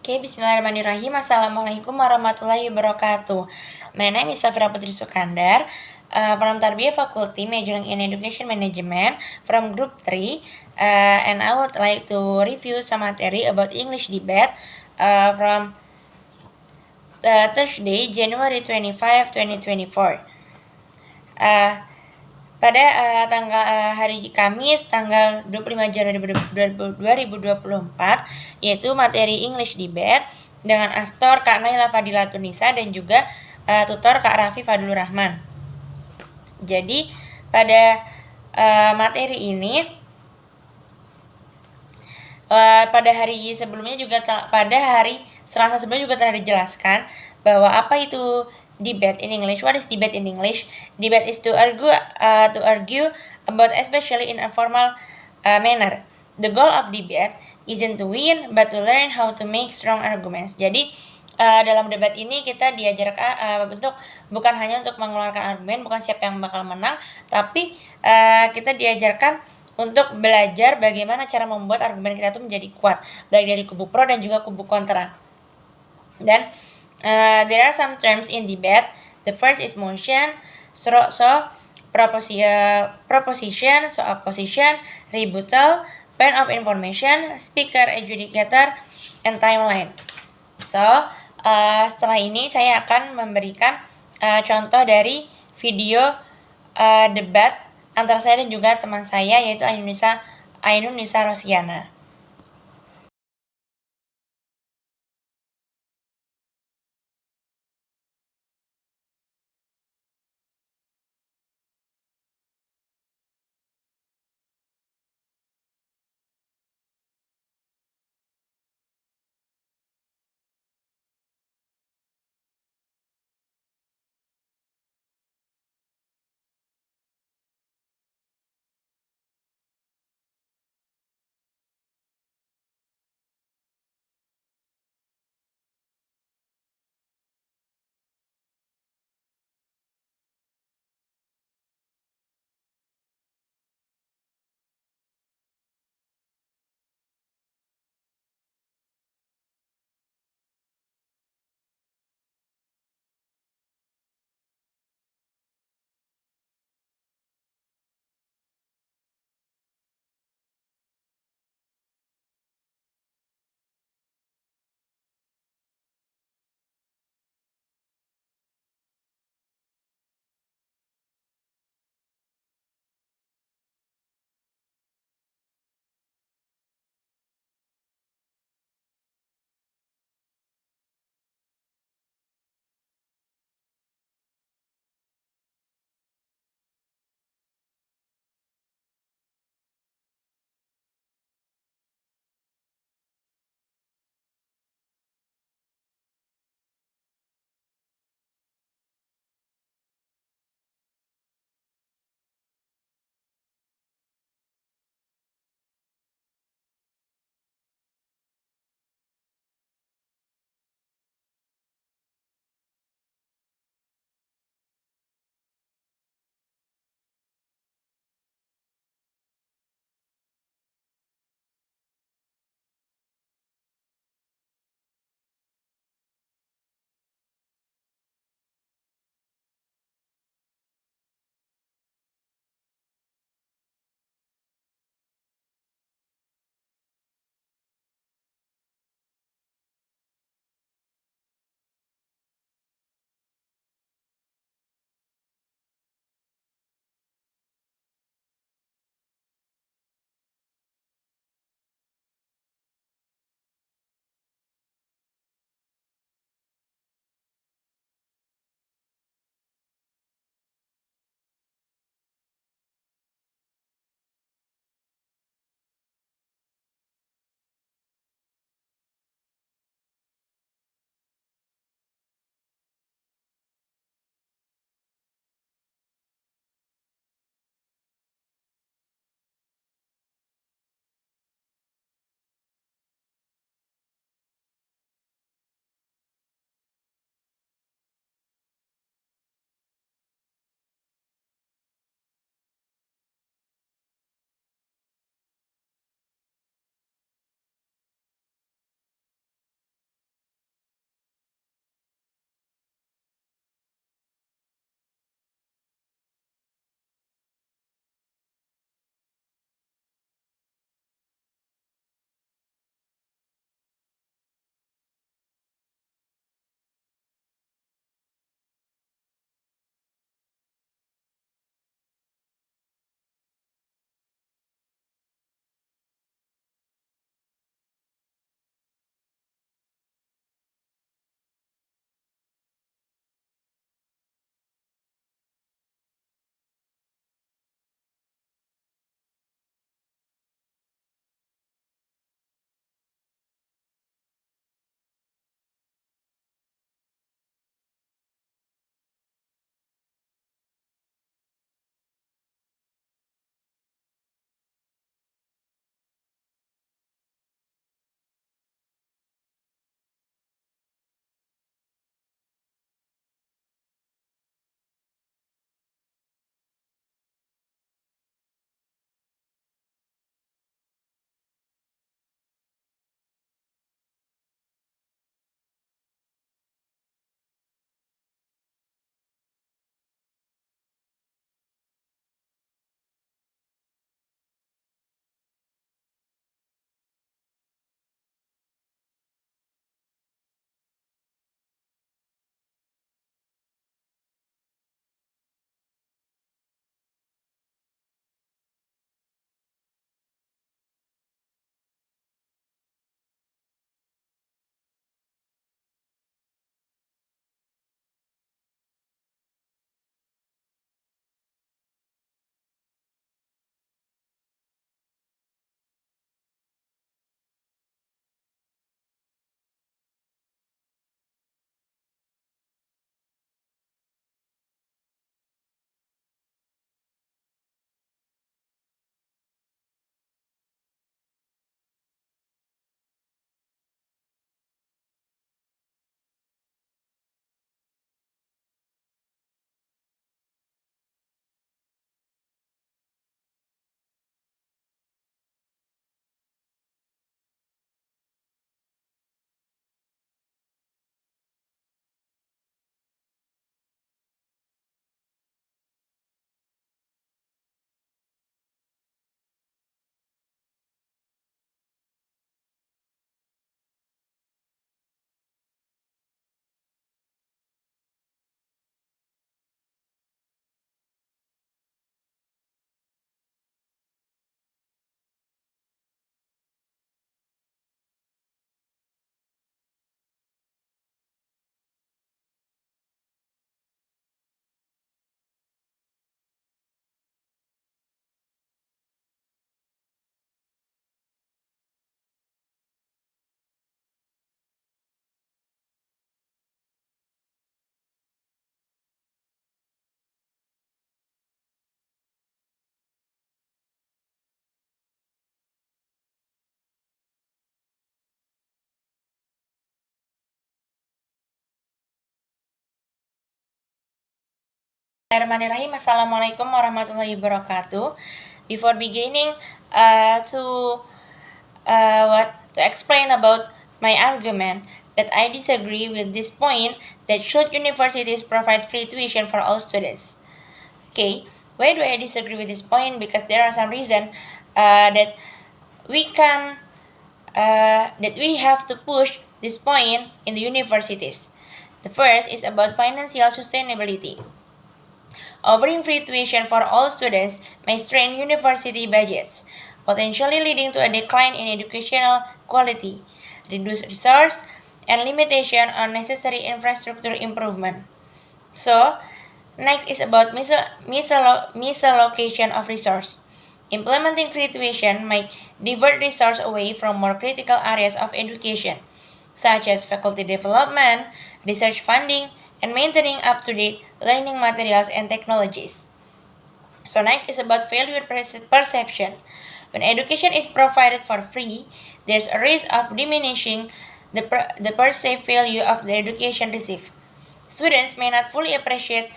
Oke, bismillahirrahmanirrahim. Assalamualaikum warahmatullahi wabarakatuh. My name is Safira Putri Sukandar, from Tarbiyah Faculty, majoring in Education Management, from Group 3, and I would like to review some material about English debate from Thursday, January 25, 2024. Pada hari Kamis tanggal 25 Januari 2024, yaitu materi English debate dengan Astor Kak Naila Fadila Tunisa dan juga tutor Kak Raffi Fadlur Rahman. Jadi pada materi ini pada hari sebelumnya juga pada hari Selasa sebelumnya juga telah dijelaskan bahwa apa itu debate in English. What is debate in English? Debate is to argue about, especially in a formal manner. The goal of debate isn't to win but to learn how to make strong arguments. Jadi dalam debat ini kita diajarkan untuk bukan hanya untuk mengeluarkan argumen, bukan siapa yang bakal menang, tapi kita diajarkan untuk belajar bagaimana cara membuat argumen kita itu menjadi kuat, baik dari kubu pro dan juga kubu kontra. Dan there are some terms in debate. The first is motion, proposition, so opposition, rebuttal, point of information, speaker, adjudicator, and timeline. So setelah ini saya akan memberikan contoh dari video debat antara saya dan juga teman saya, yaitu Ainun Nisa Rosiana. Bismillahirrahmanirrahim. Assalamualaikum warahmatullahi wabarakatuh. Before beginning to explain about my argument that I disagree with this point that should universities provide free tuition for all students. Okay, why do I disagree with this point? Because there are some reason that we have to push this point in the universities. The first is about financial sustainability. Offering free tuition for all students may strain university budgets, potentially leading to a decline in educational quality, reduced resource, and limitation on necessary infrastructure improvement. So, next is about misallocation of resource. Implementing free tuition might divert resource away from more critical areas of education, such as faculty development, research funding, and maintaining up-to-date learning materials and technologies. So next is about failure perception. When education is provided for free, there's a risk of diminishing the perceived value of the education received. Students may not fully appreciate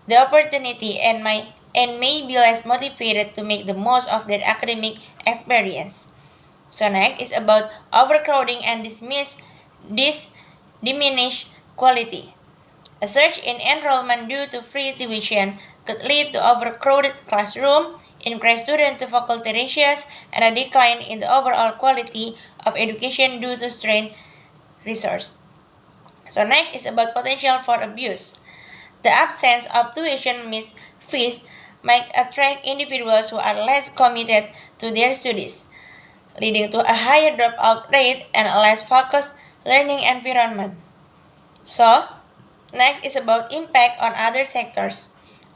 the opportunity and may be less motivated to make the most of their academic experience. So next is about overcrowding and diminish quality. A surge in enrollment due to free tuition could lead to overcrowded classroom, increased student to faculty ratios, and a decline in the overall quality of education due to strained resource. So next is about potential for abuse. The absence of tuition fees might attract individuals who are less committed to their studies, leading to a higher dropout rate and a less focused learning environment. So, next is about impact on other sectors.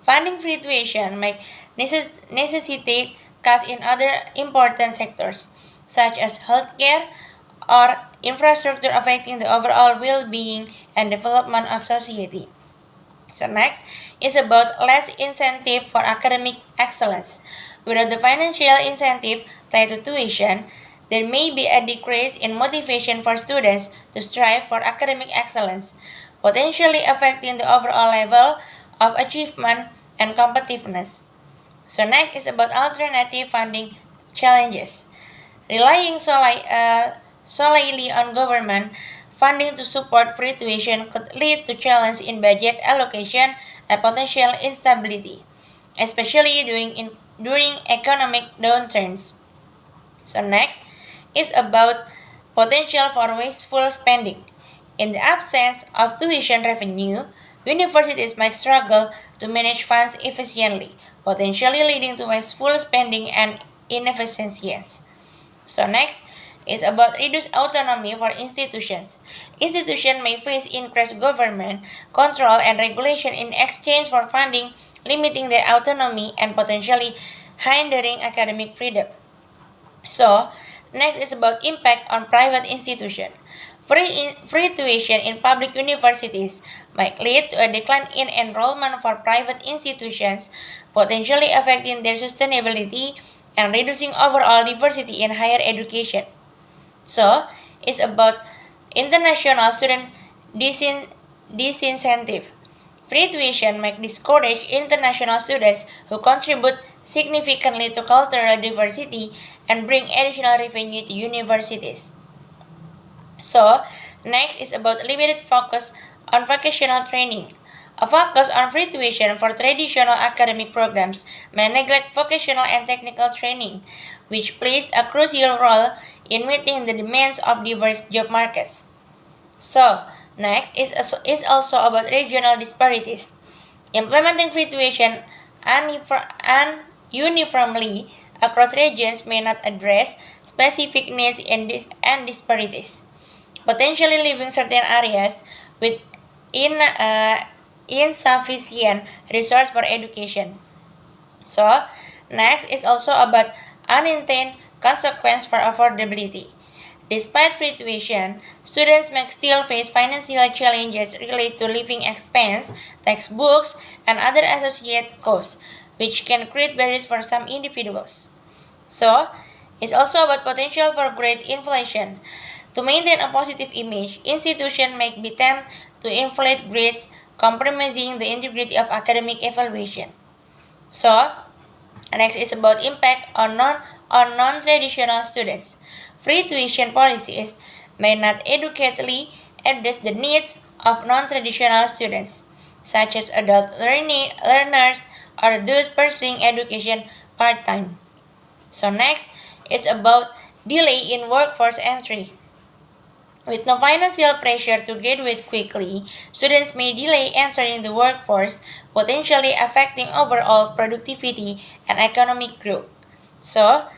Funding free tuition might necessitate cuts in other important sectors, such as healthcare or infrastructure affecting the overall well-being and development of society. So next is about less incentive for academic excellence. Without the financial incentive tied to tuition, there may be a decrease in motivation for students to strive for academic excellence, potentially affecting the overall level of achievement and competitiveness. So next is about alternative funding challenges. Relying solely on government funding to support free tuition could lead to challenge in budget allocation and potential instability, especially during economic downturns. So next is about potential for wasteful spending. In the absence of tuition revenue, universities might struggle to manage funds efficiently, potentially leading to wasteful spending and inefficiencies. So next is about reduced autonomy for institutions. Institutions may face increased government control and regulation in exchange for funding, limiting their autonomy and potentially hindering academic freedom. So, next is about impact on private institutions. Free tuition in public universities might lead to a decline in enrollment for private institutions, potentially affecting their sustainability and reducing overall diversity in higher education. So, it's about international student disincentive. Free tuition might discourage international students who contribute significantly to cultural diversity and bring additional revenue to universities. So, next is about limited focus on vocational training. A focus on free tuition for traditional academic programs may neglect vocational and technical training, which plays a crucial role in meeting the demands of diverse job markets. So, next is also about regional disparities. Implementing free tuition uniformly across regions may not address specific needs and disparities, potentially leaving certain areas with insufficient resource for education. So, next is also about unintended consequence for affordability. Despite free tuition, students may still face financial challenges related to living expense, textbooks, and other associated costs, which can create barriers for some individuals. So, it's also about potential for great inflation. To maintain a positive image, institutions may be tempted to inflate grades compromising the integrity of academic evaluation. So, next is about impact on non-traditional students. Free tuition policies may not adequately address the needs of non-traditional students, such as adult learners or those pursuing education part-time. So next is about delay in workforce entry. With no financial pressure to graduate quickly, students may delay entering the workforce, potentially affecting overall productivity and economic growth. So,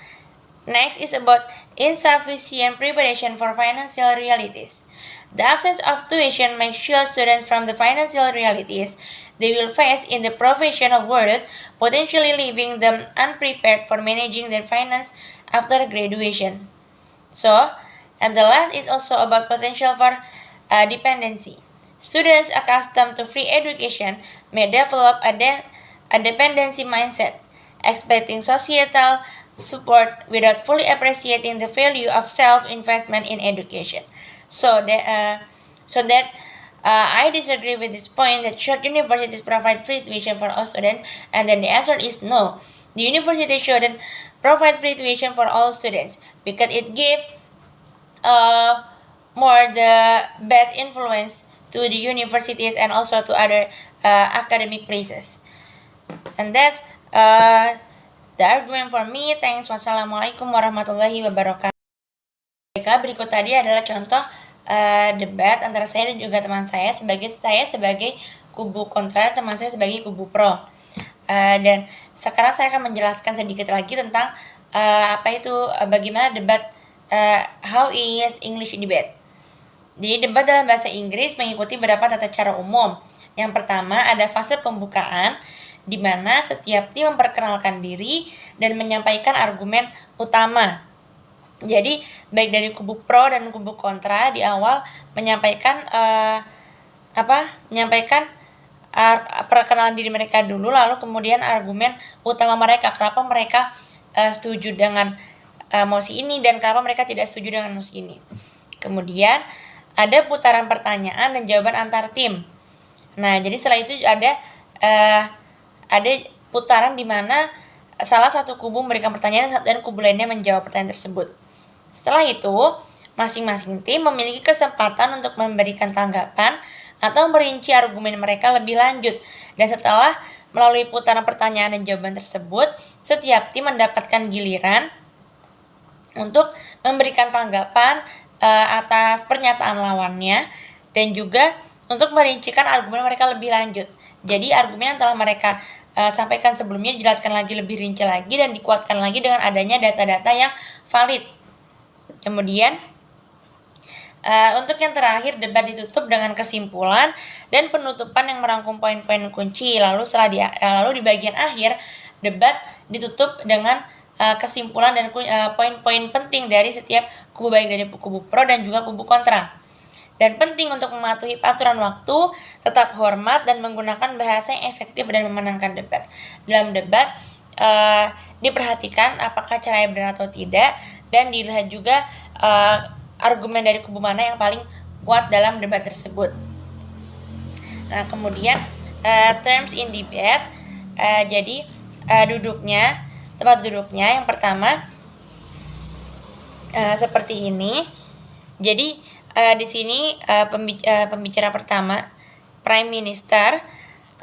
next is about insufficient preparation for financial realities. The absence of tuition may shield students from the financial realities they will face in the professional world, potentially leaving them unprepared for managing their finance after graduation. So, and the last is also about potential for dependency. Students accustomed to free education may develop a dependency mindset, expecting societal support without fully appreciating the value of self-investment in education. So that I disagree with this point that should universities provide free tuition for all students, and then the answer is no. The university shouldn't provide free tuition for all students because it gives more the bad influence to the universities and also to other academic places. And that's the argument for me. Thanks. Wassalamualaikum warahmatullahi wabarakatuh. Baiklah, berikut tadi adalah contoh debat antara saya dan juga teman saya sebagai kubu kontra, teman saya sebagai kubu pro. Dan sekarang saya akan menjelaskan sedikit lagi tentang bagaimana debat how is English debate. Jadi debat dalam bahasa Inggris mengikuti beberapa tata cara umum. Yang pertama ada fase pembukaan, di mana setiap tim memperkenalkan diri dan menyampaikan argumen utama. Jadi baik dari kubu pro dan kubu kontra di awal menyampaikan perkenalan diri mereka dulu, lalu kemudian argumen utama mereka, kenapa mereka setuju dengan mosi ini dan kenapa mereka tidak setuju dengan mosi ini. Kemudian ada putaran pertanyaan dan jawaban antar tim. Nah, jadi setelah itu ada putaran di mana salah satu kubu memberikan pertanyaan dan kubu lainnya menjawab pertanyaan tersebut. Setelah itu, masing-masing tim memiliki kesempatan untuk memberikan tanggapan atau merinci argumen mereka lebih lanjut. Dan setelah melalui putaran pertanyaan dan jawaban tersebut, setiap tim mendapatkan giliran untuk memberikan tanggapan atas pernyataan lawannya dan juga untuk merincikan argumen mereka lebih lanjut. Jadi argumen yang telah mereka sampaikan sebelumnya dijelaskan lagi lebih rinci lagi dan dikuatkan lagi dengan adanya data-data yang valid. Kemudian untuk yang terakhir, debat ditutup dengan kesimpulan dan penutupan yang merangkum poin-poin kunci. Lalu di bagian akhir, debat ditutup dengan kesimpulan dan poin-poin penting dari setiap kubu, baik dari kubu pro dan juga kubu kontra. Dan penting untuk mematuhi aturan waktu, tetap hormat dan menggunakan bahasa yang efektif dan memenangkan debat. Dalam debat diperhatikan apakah caranya benar atau tidak, dan dilihat juga argumen dari kubu mana yang paling kuat dalam debat tersebut. Nah, kemudian terms in debate, jadi tempat duduknya yang pertama seperti ini. Jadi di sini pembicara pertama Prime Minister,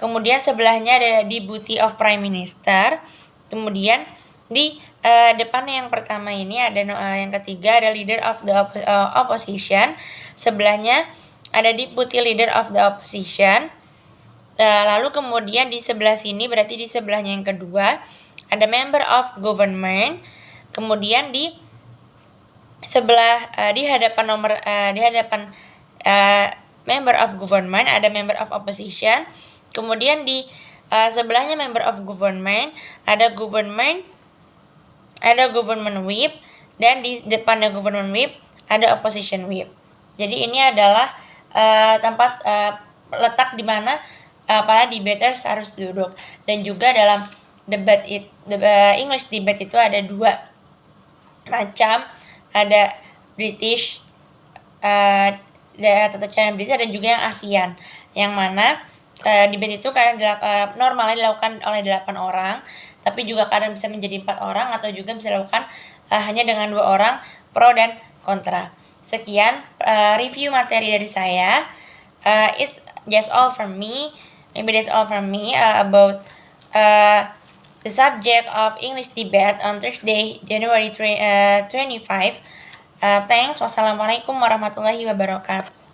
kemudian sebelahnya ada Deputy of Prime Minister, kemudian di depannya yang pertama ini ada yang ketiga ada Leader of the Opposition, sebelahnya ada Deputy Leader of the Opposition, lalu kemudian di sebelah sini berarti di sebelahnya yang kedua ada Member of Government, kemudian di sebelah di hadapan Member of Government ada Member of Opposition, kemudian di sebelahnya Member of Government ada Government Whip, dan di depannya Government Whip ada Opposition Whip. Jadi ini adalah tempat letak di mana para debaters harus duduk. Dan juga dalam English debate itu ada dua macam, ada British tata cara British, ada juga yang ASEAN, yang mana debate itu kadang normalnya dilakukan oleh 8 orang, tapi juga kadang bisa menjadi 4 orang atau juga bisa dilakukan hanya dengan 2 orang, pro dan kontra. Sekian review materi dari saya. It's just all from me. Maybe that's all from me about the subject of English debate on Thursday, January 25. Thanks. Wassalamualaikum warahmatullahi wabarakatuh.